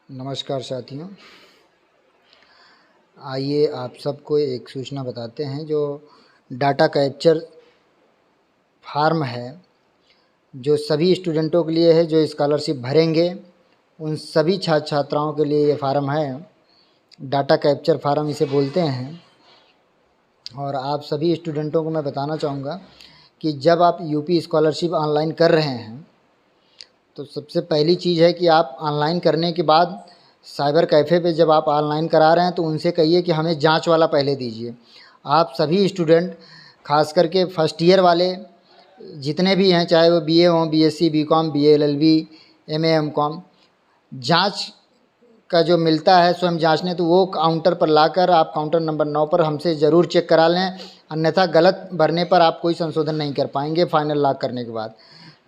नमस्कार साथियों, आइए आप सबको एक सूचना बताते हैं। जो डाटा कैप्चर फार्म है, जो सभी स्टूडेंटों के लिए है जो स्कॉलरशिप भरेंगे, उन सभी छात्र छात्राओं के लिए ये फार्म है। डाटा कैप्चर फार्म इसे बोलते हैं। और आप सभी स्टूडेंटों को मैं बताना चाहूँगा कि जब आप यूपी स्कॉलरशिप ऑनलाइन कर रहे हैं तो सबसे पहली चीज़ है कि आप ऑनलाइन करने के बाद साइबर कैफ़े पे जब आप ऑनलाइन करा रहे हैं तो उनसे कहिए कि हमें जांच वाला पहले दीजिए। आप सभी स्टूडेंट, खास करके फर्स्ट ईयर वाले जितने भी हैं, चाहे वो बीए हों, BSc, BCom, BA, LLB, MA, MCom, जांच का जो मिलता है स्वयं जांचने, तो वो काउंटर पर लाकर आप काउंटर नंबर 9 पर हमसे ज़रूर चेक करा लें। अन्यथा गलत भरने पर आप कोई संशोधन नहीं कर पाएंगे फाइनल लॉक करने के बाद।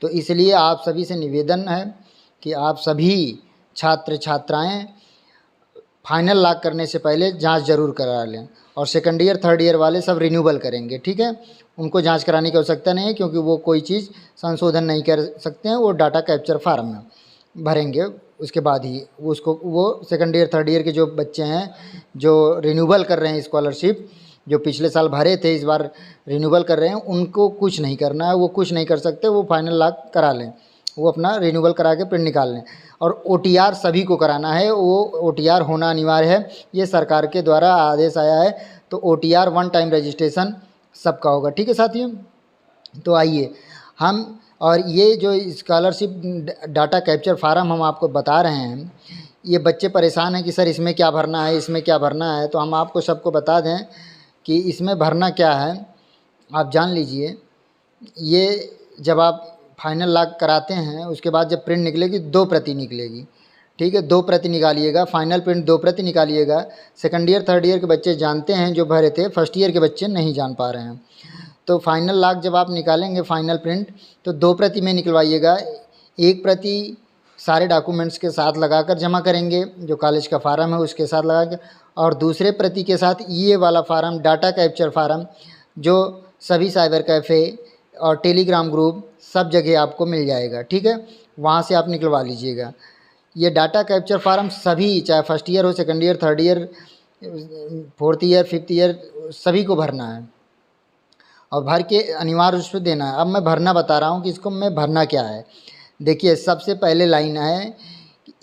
तो इसलिए आप सभी से निवेदन है कि आप सभी छात्र छात्राएं फाइनल लॉक करने से पहले जांच ज़रूर करा लें। और सेकंड ईयर थर्ड ईयर वाले सब रिन्यूअल करेंगे, ठीक है। उनको जांच कराने की आवश्यकता नहीं है, क्योंकि वो कोई चीज़ संशोधन नहीं कर सकते हैं। वो डाटा कैप्चर फार्म में भरेंगे, उसके बाद ही उसको वो सेकंड ईयर थर्ड ईयर के जो बच्चे हैं जो रिन्यूअल कर रहे हैं स्कॉलरशिप, जो पिछले साल भरे थे इस बार रिन्यूअल कर रहे हैं, उनको कुछ नहीं करना है। वो कुछ नहीं कर सकते, वो फाइनल लॉक करा लें, वो अपना रिन्यूअल करा के प्रिंट निकाल लें। और ओटीआर सभी को कराना है, वो ओटीआर होना अनिवार्य है। ये सरकार के द्वारा आदेश आया है, तो ओटीआर वन टाइम रजिस्ट्रेशन सबका होगा, ठीक है साथियों। तो आइए हम, और ये जो स्कॉलरशिप डाटा कैप्चर फार्म हम आपको बता रहे हैं, ये बच्चे परेशान हैं कि सर इसमें क्या भरना है, इसमें क्या भरना है। तो हम आपको सबको बता दें कि इसमें भरना क्या है, आप जान लीजिए। ये जब आप फाइनल लॉक कराते हैं उसके बाद जब प्रिंट निकलेगी 2 प्रति निकलेगी, ठीक है। 2 प्रति निकालिएगा, फाइनल प्रिंट 2 प्रति निकालिएगा। सेकंड ईयर थर्ड ईयर के बच्चे जानते हैं जो भरे थे, फर्स्ट ईयर के बच्चे नहीं जान पा रहे हैं। तो फाइनल लॉक जब आप निकालेंगे फाइनल प्रिंट, तो 2 प्रति में निकलवाइएगा। 1 प्रति सारे डॉक्यूमेंट्स के साथ लगाकर जमा करेंगे, जो कॉलेज का फार्म है उसके साथ लगाकर, और दूसरे प्रति के साथ ये वाला फार्म, डाटा कैप्चर फार्म, जो सभी साइबर कैफ़े और टेलीग्राम ग्रुप सब जगह आपको मिल जाएगा, ठीक है। वहाँ से आप निकलवा लीजिएगा। ये डाटा कैप्चर फार्म सभी, चाहे फर्स्ट ईयर हो, second year, third year, fourth year, fifth year, सभी को भरना है और भर के अनिवार्य रूप से देना है। अब मैं भरना बता रहा हूँ कि इसको मैं भरना क्या है। देखिए, सबसे पहले लाइन है,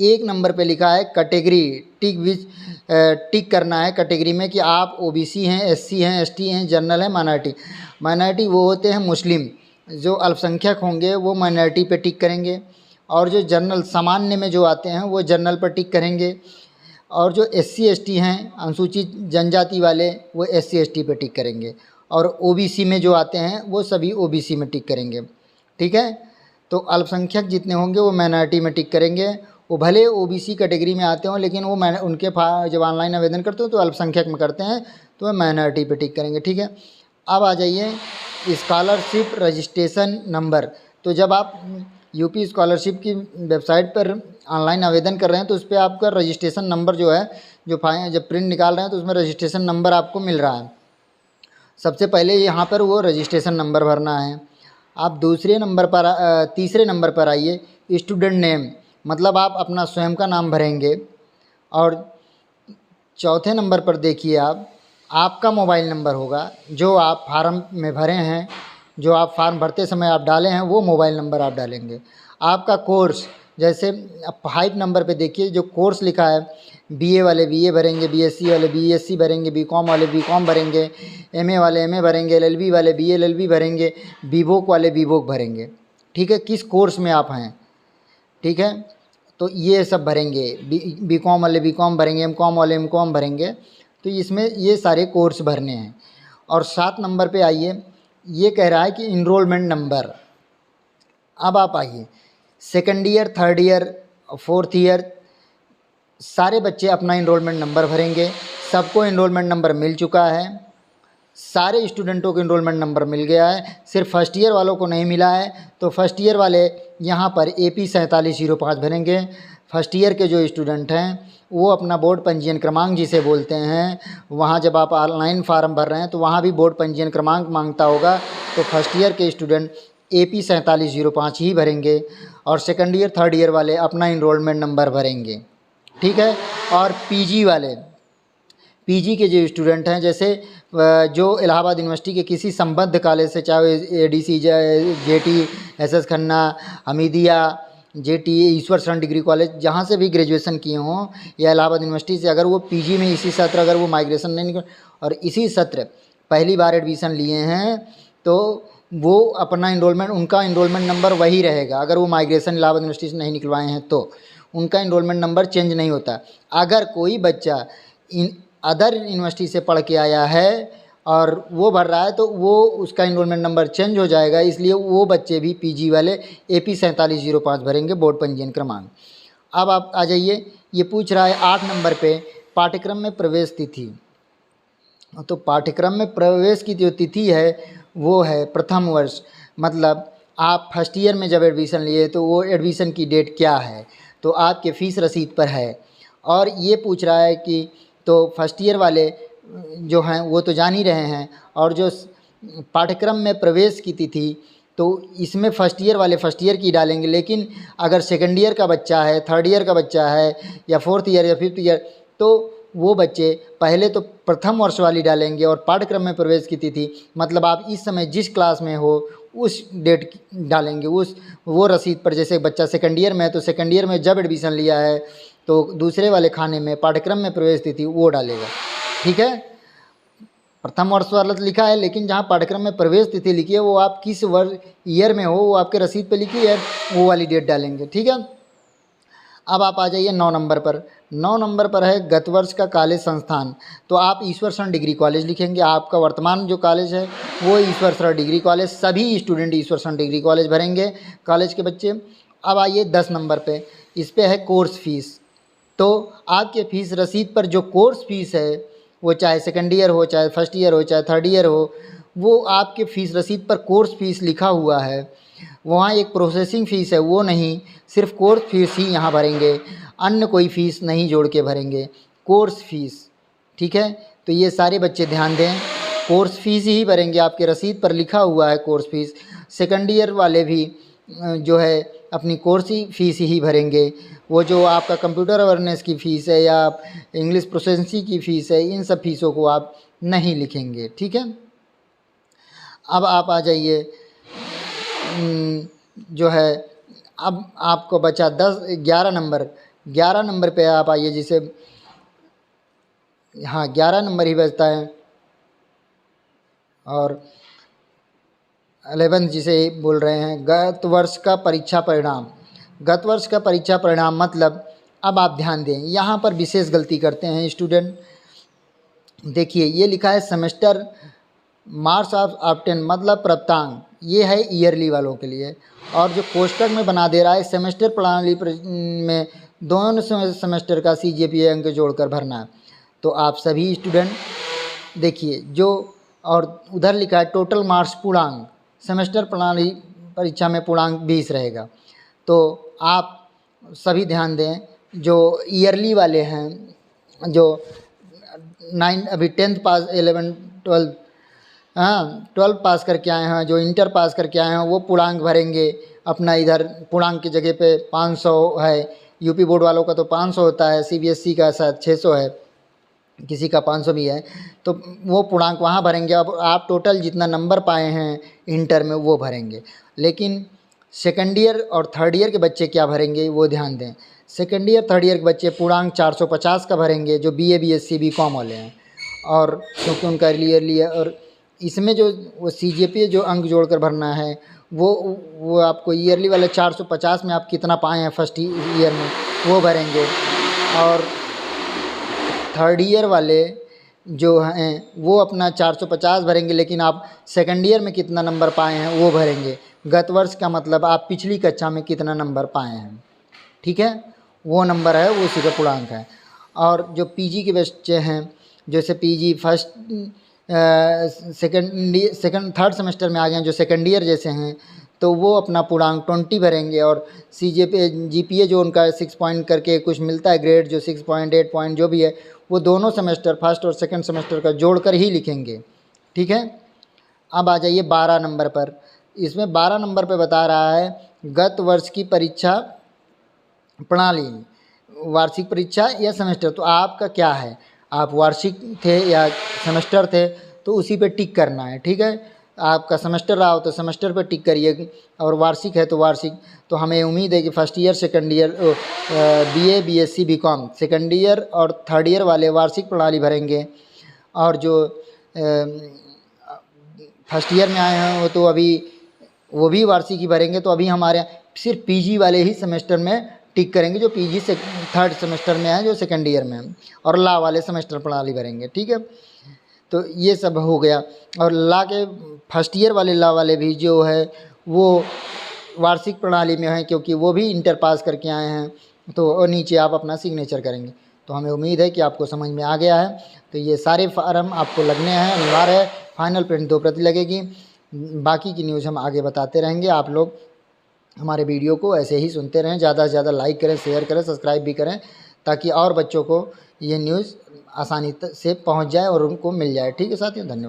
1 नंबर पे लिखा है कैटेगरी, टिक करना है कैटेगरी में कि आप ओबीसी हैं, एससी हैं, एसटी हैं, जनरल हैं, माइनॉरिटी। माइनॉरिटी वो होते हैं मुस्लिम, जो अल्पसंख्यक होंगे वो माइनॉरिटी पे टिक करेंगे, और जो जनरल सामान्य में जो आते हैं वो जनरल पर टिक करेंगे, और जो एससी एसटी हैं, अनुसूचित जनजाति वाले, वो एससी एसटी पे टिक करेंगे, और ओबीसी में जो आते हैं वो सभी ओबीसी में टिक करेंगे, ठीक है। तो अल्पसंख्यक जितने होंगे वो माइनॉरिटी में टिक करेंगे। वो भले ओबीसी कैटेगरी में आते हों, लेकिन वो उनके जब ऑनलाइन आवेदन करते हो तो अल्पसंख्यक में करते हैं, तो वह माइनॉरिटी पे टिक करेंगे, ठीक है। अब आ जाइए स्कॉलरशिप रजिस्ट्रेशन नंबर। तो जब आप यूपी स्कॉलरशिप की वेबसाइट पर ऑनलाइन आवेदन कर रहे हैं तो उस पर आपका रजिस्ट्रेशन नंबर जो है, जब प्रिंट निकाल रहे हैं तो उसमें रजिस्ट्रेशन नंबर आपको मिल रहा है। सबसे पहले यहाँ पर वो रजिस्ट्रेशन नंबर भरना है। आप तीसरे नंबर पर आइए, स्टूडेंट नेम, मतलब आप अपना स्वयं का नाम भरेंगे। और चौथे नंबर पर देखिए, आपका मोबाइल नंबर होगा जो आप फार्म में भरे हैं, जो आप फार्म भरते समय आप डाले हैं, वो मोबाइल नंबर आप डालेंगे। आपका कोर्स, जैसे 5 नंबर पे देखिए जो कोर्स लिखा है, बीए वाले बीए भरेंगे, बीएससी वाले बीएससी भरेंगे, बीकॉम वाले बीकॉम भरेंगे, एमए वाले एमए भरेंगे, एलएलबी वाले बीएलएलबी भरेंगे, बीवोक वाले बीवोक भरेंगे, ठीक है। किस कोर्स में आप हैं, ठीक है, तो ये सब भरेंगे। बीकॉम वाले बीकॉम भरेंगे, एमकॉम वाले एमकॉम भरेंगे। तो इसमें ये सारे कोर्स भरने हैं। और 7 नंबर पे आइए, ये कह रहा है कि इनरोलमेंट नंबर। अब आप आइए, second year, third year, fourth year, सारे बच्चे अपना इनरोलमेंट नंबर भरेंगे। सबको इनरोलमेंट नंबर मिल चुका है, सारे स्टूडेंटों को इनरोलमेंट नंबर मिल गया है, सिर्फ फर्स्ट ईयर वालों को नहीं मिला है। तो फर्स्ट ईयर वाले यहाँ पर AP 4705 भरेंगे। फर्स्ट ईयर के जो स्टूडेंट हैं वो अपना बोर्ड पंजीयन क्रमांक जिसे बोलते हैं, वहाँ जब आप ऑनलाइन फार्म भर रहे हैं तो वहाँ भी बोर्ड पंजीयन क्रमांक मांगता होगा। तो फर्स्ट ईयर के स्टूडेंट AP 4705 ही भरेंगे, और सेकंड ईयर थर्ड ईयर वाले अपना इनरोलमेंट नंबर भरेंगे, ठीक है। और पीजी वाले, पीजी के जो स्टूडेंट हैं, जैसे जो इलाहाबाद यूनिवर्सिटी के किसी संबद्ध कॉलेज से, चाहे ADC, JT, SS Khanna, Hamidia, JT, Ishwar Sharan degree college, जहाँ से भी ग्रेजुएशन किए हों, या इलाहाबाद यूनिवर्सिटी से अगर वो पीजी में इसी सत्र अगर वो माइग्रेशन नहीं निकल और इसी सत्र पहली बार एडमिशन लिए हैं, तो वो अपना इनरोलमेंट, उनका इनरोलमेंट नंबर वही रहेगा। अगर वो माइग्रेशन इलाहाबाद यूनिवर्सिटी से नहीं निकलवाए हैं तो उनका इनरोलमेंट नंबर चेंज नहीं होता। अगर कोई बच्चा इन अदर यूनिवर्सिटी से पढ़ के आया है और वो भर रहा है, तो वो उसका इनरोलमेंट नंबर चेंज हो जाएगा। इसलिए वो बच्चे भी पीजी वाले AP 4705 भरेंगे, बोर्ड पंजीयन क्रमांक। अब आप आ जाइए, ये पूछ रहा है 8 नंबर पे पाठ्यक्रम में प्रवेश तिथि। तो पाठ्यक्रम में प्रवेश की जो तिथि है वो है प्रथम वर्ष, मतलब आप फर्स्ट ईयर में जब एडमिशन लिए तो वो एडमिशन की डेट क्या है, तो आपके फ़ीस रसीद पर है। और ये पूछ रहा है कि तो फर्स्ट ईयर वाले जो हैं वो तो जान ही रहे हैं, और जो पाठ्यक्रम में प्रवेश की तिथि, तो इसमें फर्स्ट ईयर वाले फर्स्ट ईयर की डालेंगे। लेकिन अगर सेकंड ईयर का बच्चा है, थर्ड ईयर का बच्चा है, या फोर्थ ईयर या फिफ्थ ईयर, तो वो बच्चे पहले तो प्रथम वर्ष वाली डालेंगे। और पाठ्यक्रम में प्रवेश की तिथि मतलब आप इस समय जिस क्लास में हो उस डेट डालेंगे, उस वो रसीद पर। जैसे बच्चा सेकंड ईयर में है तो सेकंड ईयर में जब एडमिशन लिया है तो दूसरे वाले खाने में पाठ्यक्रम में प्रवेश तिथि वो डालेगा। ठीक है, प्रथम वर्ष वाला तो लिखा है, लेकिन जहाँ पाठ्यक्रम में प्रवेश तिथि लिखी है वो आप किस वर्ष ईयर में हो वो आपके रसीद पे लिखी है, वो वाली डेट डालेंगे। ठीक है। अब आप आ जाइए 9 नंबर पर। 9 नंबर पर है गत वर्ष का कॉलेज संस्थान। तो आप ईश्वर शरण डिग्री कॉलेज लिखेंगे। आपका वर्तमान जो कॉलेज है वो ईश्वर शरण डिग्री कॉलेज, सभी स्टूडेंट ईश्वर शरण डिग्री कॉलेज भरेंगे, कॉलेज के बच्चे। अब आइए 10 नंबर पे, इस पे है कोर्स फीस। तो आपके फ़ीस रसीद पर जो कोर्स फीस है, वो चाहे सेकंड ईयर हो, चाहे फर्स्ट ईयर हो, चाहे थर्ड ईयर हो, वो आपके फ़ीस रसीद पर कोर्स फीस लिखा हुआ है। वहाँ एक प्रोसेसिंग फ़ीस है, वो नहीं, सिर्फ कोर्स फीस ही यहाँ भरेंगे, अन्य कोई फ़ीस नहीं जोड़ के भरेंगे, कोर्स फीस। ठीक है, तो ये सारे बच्चे ध्यान दें, कोर्स फीस ही भरेंगे, आपके रसीद पर लिखा हुआ है कोर्स फीस। सेकंड ईयर वाले भी जो है अपनी कोर्स ही फीस ही भरेंगे। वो जो आपका कंप्यूटर अवेयरनेस की फ़ीस है या इंग्लिश प्रोफिशिएंसी की फ़ीस है, इन सब फीसों को आप नहीं लिखेंगे। ठीक है। अब आप आ जाइए, जो है अब आपको बचा 11 नंबर। 11 नंबर पे आप आइए, जिसे हाँ 11 नंबर ही बचता है, और 11 जिसे बोल रहे हैं गत वर्ष का परीक्षा परिणाम। गत वर्ष का परीक्षा परिणाम मतलब, अब आप ध्यान दें, यहाँ पर विशेष गलती करते हैं स्टूडेंट। देखिए ये लिखा है सेमेस्टर मार्क्स ऑफ ऑब्टेन, मतलब प्राप्तांक, ये है ईयरली वालों के लिए। और जो कोष्टक में बना दे रहा है सेमेस्टर प्रणाली में दोनों सेमेस्टर का CGPA अंक जोड़कर भरना। तो आप सभी स्टूडेंट देखिए, जो और उधर लिखा है टोटल मार्क्स पूर्णांक, सेमेस्टर प्रणाली परीक्षा में पूर्णांक 20 रहेगा। तो आप सभी ध्यान दें, जो ईयरली वाले हैं, जो 9 अभी 10th पास, 11 12 12 पास करके आए हैं, जो इंटर पास करके आए हैं, वो पूर्णांक भरेंगे अपना। इधर पूर्णांक की जगह पे 500 है, यूपी बोर्ड वालों का तो 500 होता है, CBSE का शायद 600 है, किसी का 500 भी है, तो वो पूर्णांक वहाँ भरेंगे। अब आप टोटल जितना नंबर पाए हैं इंटर में वो भरेंगे। लेकिन सेकंड ईयर और थर्ड ईयर के बच्चे क्या भरेंगे वो ध्यान दें। सेकंड ईयर थर्ड ईयर के बच्चे पूर्णांक 450 का भरेंगे, जो BA BSc BCom वाले हैं, और क्योंकि उनका ईयरली है। और इसमें जो वो CGPA जो अंक जोड़कर भरना है, वो आपको ईयरली वाले 450 में आप कितना पाए हैं फर्स्ट ईयर में वो भरेंगे, और थर्ड ईयर वाले जो हैं वो अपना 450 भरेंगे, लेकिन आप सेकंड ईयर में कितना नंबर पाए हैं वो भरेंगे। गत वर्ष का मतलब आप पिछली कक्षा में कितना नंबर पाए हैं। ठीक है, वो नंबर है, वो उसी का पूर्णांक है। और जो PG के बच्चे हैं, जैसे PG first second third semester में आ गए हैं, जो सेकंड ईयर जैसे हैं, तो वो अपना पूर्णांक 20 भरेंगे। और GPA जो उनका 6 पॉइंट करके कुछ मिलता है ग्रेड, जो 6 पॉइंट 8 पॉइंट जो भी है, वो दोनों सेमेस्टर फर्स्ट और सेकंड सेमेस्टर का जोड़कर ही लिखेंगे। ठीक है। अब आ जाइए 12 नंबर पर। इसमें 12 नंबर पे बता रहा है गत वर्ष की परीक्षा प्रणाली। वार्षिक परीक्षा या सेमेस्टर, तो आपका क्या है, आप वार्षिक थे या सेमेस्टर थे, तो उसी पे टिक करना है। ठीक है, आपका सेमेस्टर रहा हो तो सेमेस्टर पे टिक करिए, और वार्षिक है तो वार्षिक। तो हमें उम्मीद है कि first year second year BA BSc BCom second year और थर्ड ईयर वाले वार्षिक प्रणाली भरेंगे, और जो फर्स्ट ईयर में आए हैं वो तो अभी वो भी वार्षिक ही भरेंगे। तो अभी हमारे यहाँ सिर्फ पीजी वाले ही सेमेस्टर में टिक करेंगे, जो पीजी से थर्ड सेमेस्टर में है, जो सेकंड ईयर में है, और ला वाले सेमेस्टर प्रणाली भरेंगे। ठीक है, तो ये सब हो गया। और ला के फर्स्ट ईयर वाले ला वाले भी जो है वो वार्षिक प्रणाली में है, क्योंकि वो भी इंटर पास करके आए हैं। तो नीचे आप अपना सिग्नेचर करेंगे। तो हमें उम्मीद है कि आपको समझ में आ गया है। तो ये सारे फार्म आपको लगने हैं, अनिवार्य है। फाइनल प्रिंट 2 प्रति लगेगी। बाकी की न्यूज़ हम आगे बताते रहेंगे। आप लोग हमारे वीडियो को ऐसे ही सुनते रहें, ज़्यादा से ज़्यादा लाइक करें, शेयर करें, सब्सक्राइब भी करें, ताकि और बच्चों को ये न्यूज़ आसानी से पहुंच जाए और उनको मिल जाए। ठीक है साथियों, धन्यवाद।